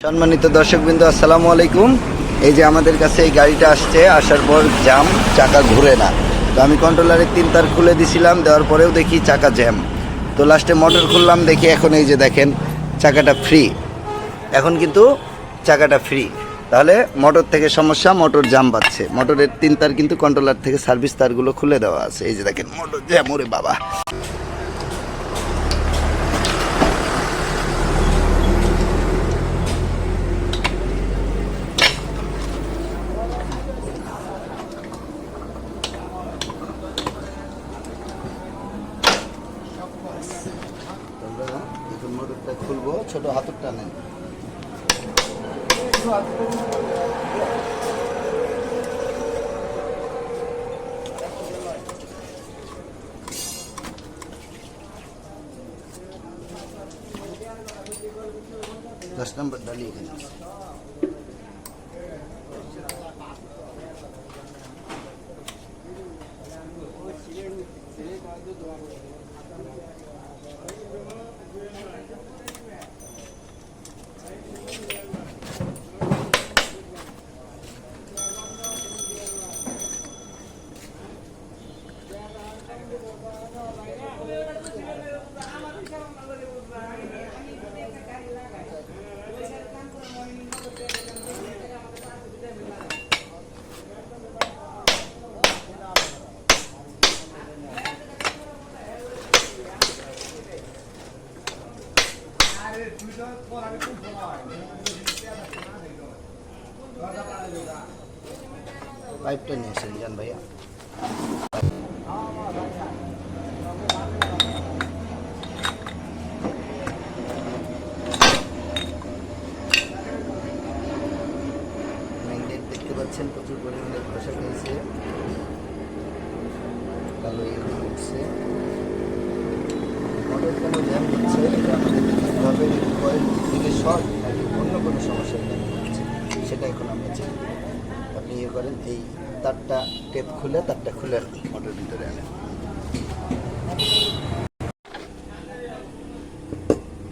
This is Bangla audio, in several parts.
সম্মানিত দর্শকবৃন্দ, আসসালামু আলাইকুম। এই যে আমাদের কাছে এই গাড়িটা আসছে, আসার পর জ্যাম, চাকা ঘুরে না। তো আমি কন্ট্রোলারের 3 তার খুলে দিছিলাম, দেওয়ার পরেও দেখি চাকা জ্যাম। তো লাস্টে মোটর খুললাম, দেখি এখন এই যে দেখেন চাকাটা ফ্রি। এখন কিন্তু চাকাটা ফ্রি। তাহলে মোটর থেকে সমস্যা, মোটর জ্যাম পাচ্ছে। মোটরের 3 তার কিন্তু কন্ট্রোলার থেকে সার্ভিস তারগুলো খুলে দেওয়া আছে। এই যে দেখেন মোটর জ্যাম, ওরে বাবা। এখন মোটরটা খুলবো, ছোট হাতুরটা নেন। दस नंबर डालिए। पाइपটা নিয়ে আসেন জান ভাইয়া। ম্যাগনেট দেখতে পাচ্ছেন প্রচুর পরিমাণে ঘষা খেয়েছে, কালো ইয়ে হচ্ছে। মোটর কেন জ্যাম হচ্ছে এটা আমাদের দেখতে হবে। কয়েল থেকে শর্ট নাকি অন্য কোনো সমস্যার কারণে হচ্ছে সেটা এখন আমরা চাই। আপনি ইয়ে করেন, এই তারটা টেপ খুলে তারটা খুলে মোটর ভিতরে আনেন।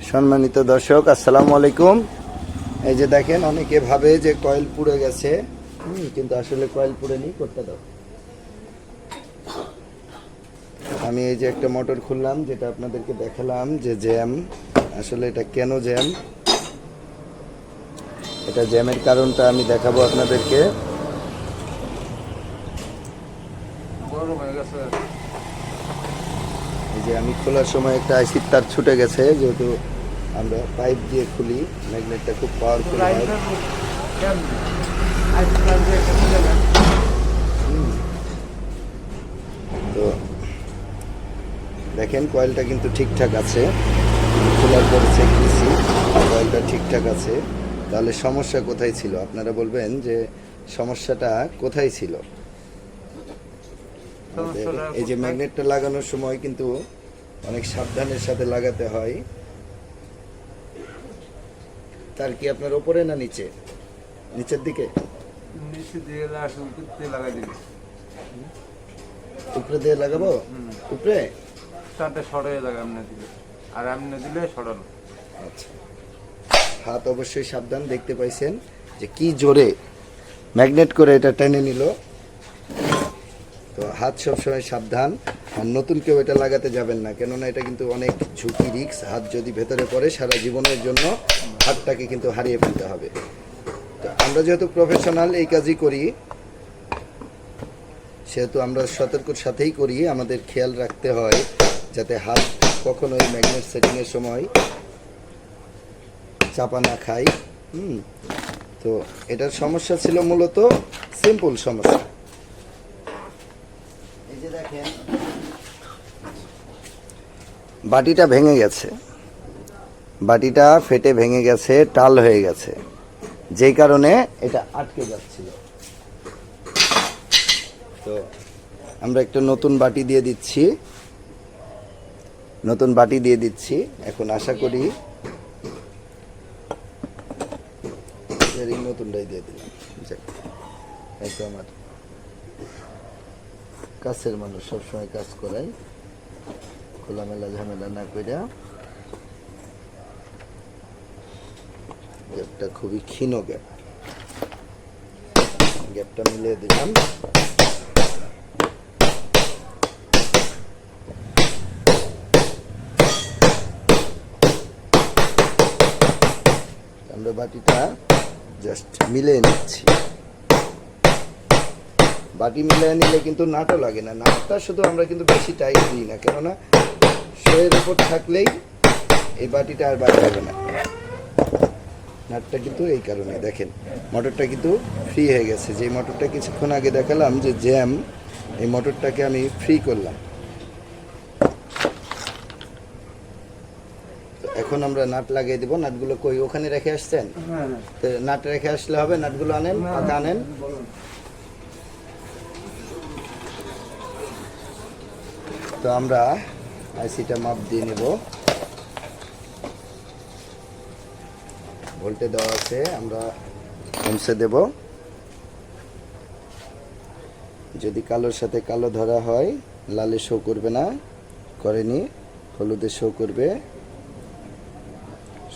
সম্মানিত দর্শক, আসসালামু আলাইকুম। এই যে দেখেন, অনেকে ভাবে যে কয়েল পুড়ে গেছে, কিন্তু আসলে কয়েল পুড়েনি। করতে দাও। আমি এই যে একটা মোটর খুললাম, যেটা আপনাদেরকে দেখালাম যে জ্যাম। আসলে এটা কেন জ্যাম, এটা জ্যামের কারণটা আমি দেখাবো আপনাদেরকে। এই যে আমি খোলার সময় একটা আইসির তার ছুটে গেছে, যেহেতু আমরা পাইপ দিয়ে খুলি, ম্যাগনেটটা খুব পাওয়ারফুল হয়। তো দেখেন কয়েলটা কিন্তু ঠিকঠাক আছে, খোলার পর চেক দিচ্ছি, কয়েলটা ঠিকঠাক আছে। তাহলে সমস্যা কোথায় ছিল? আপনারা বলবেন যে সমস্যাটা কোথায় ছিল। এই যে ম্যাগনেটটা লাগানোর সময় কিন্তু অনেক সাবধানের সাথে লাগাতে হয়। তার কি আপনার উপরে না নিচে? নিচের দিকে, উপরে দিয়ে লাগাবো। উপরে আচ্ছা, হাত অবশ্যই সাবধান। দেখতে পাইছেন যে কি জোরে ম্যাগনেট করে এটা টেনে নিল। তো হাত সবসময় সাবধান। আর নতুন কেউ এটা লাগাতে যাবেন না, কেননা এটা কিন্তু অনেক ঝুঁকি, রিস্ক। হাত যদি ভেতরে পড়ে সারা জীবনের জন্য হাতটাকে কিন্তু হারিয়ে ফেলতে হবে। তো আমরা যেহেতু প্রফেশনাল এই কাজই করি, সেহেতু আমরা সতর্কর সাথেই করি। আমাদের খেয়াল রাখতে হয় যাতে হাত কখনোই ম্যাগনেট সেটিংয়ের সময় চাপা না খায়। তো এটার সমস্যা ছিল মূলত সিম্পল সমস্যা। এই যে দেখেন, বাটিটা ভেঙে গেছে, বাটিটা ফেটে ভেঙে গেছে, টাল হয়ে গেছে, যেই কারণে এটা আটকে যাচ্ছিল। তো আমরা একটা নতুন বাটি দিয়ে দিচ্ছি, নতুন বাটি দিয়ে দিচ্ছি। এখন আশা করি নতুনটাই দিয়ে দিলাম। এই তো আমার কাছের মানুষ সবসময় কাজ করাই, খোলামেলা ঝামেলা না কইরা। একটা খুবই ক্ষীণ গ্যাপ, গ্যাপটা মিলিয়ে দিলাম। আমরা বাটিটা জাস্ট মিলিয়ে নিচ্ছি। বাটি মিলিয়ে নিলে কিন্তু নাটও লাগে না, নাটটা শুধু আমরা কিন্তু বেশি টাইট দিই না, কেননা শোয়ের উপর থাকলেই এই বাটিটা আর বাইরে হবে না। নাটটা কিন্তু এই কারণে দেখেন মোটরটা কিন্তু ফ্রি হয়ে গেছে। যে মোটরটা কিছুক্ষণ আগে দেখালাম যে জ্যাম, এই মোটরটাকে আমি ফ্রি করলাম। এখন আমরা নাট লাগিয়ে দেবো। নাটগুলো কই ওখানে রেখে আসছেন? তো নাট রেখে আসলে হবে, নাটগুলো আনেন, পাকা আনেন। তো আমরা আইসিটা মাপ দিয়ে নেব। ভোল্টে দেওয়া আছে, আমরা ওমসে দেব। যদি কালোর সাথে কালো ধরা হয়, লালে শো করবে না, করেনি, হলুদে শো করবে,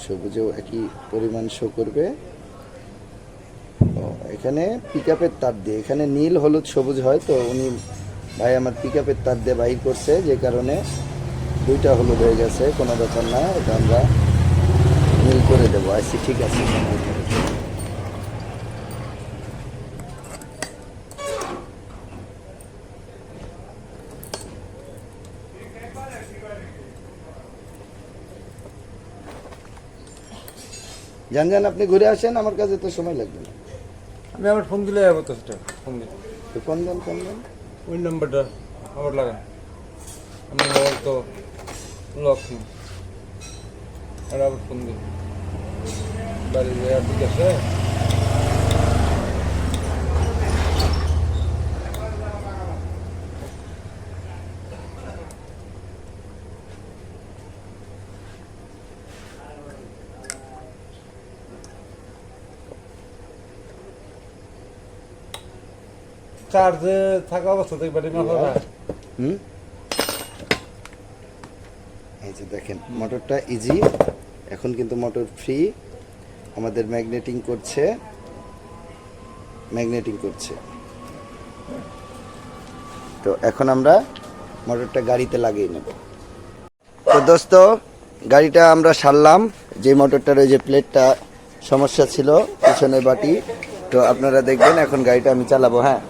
সবুজেও একই পরিমাণ শো করবে। এখানে পিকআপের তার দিয়ে, এখানে নীল হলুদ সবুজ হয়, তো উনি ভাই আমার পিকআপের তার দিয়ে বাহির করছে, যে কারণে দুইটা হলুদ হয়ে গেছে। কোনো ব্যাপার না, এটা আমরা নীল করে দেবো। আইসি ঠিক আছে। যান যান, আপনি ঘুরে আসেন, আমার কাছে তো সময় লাগবে না। আমি আমার ফোন দিলে যাবো তো, সেটা ফোন দিলে তো কোন দেন কোন দেন? ওই নাম্বারটা আবার লাগান। আমার মোবাইল তো লক নেই, আর আবার ফোন দিন। বাড়ি যাওয়া ঠিক আছে? চার্জে থাকা অবস্থাতে বাড়ি না হবে। এই যে দেখেন মোটরটা ইজি, এখন কিন্তু মোটর ফ্রি, আমাদের ম্যাগনেটিং করছে, ম্যাগনেটিং করছে। তো এখন আমরা মোটরটা গাড়িতে লাগিয়ে নেব। তো দোস্ত, গাড়িটা আমরা সারলাম। যে মোটরটার ওই যে প্লেটটা সমস্যা ছিল, পিছনের বাটি, তো আপনারা দেখবেন। এখন গাড়িটা আমি চালাবো। হ্যাঁ।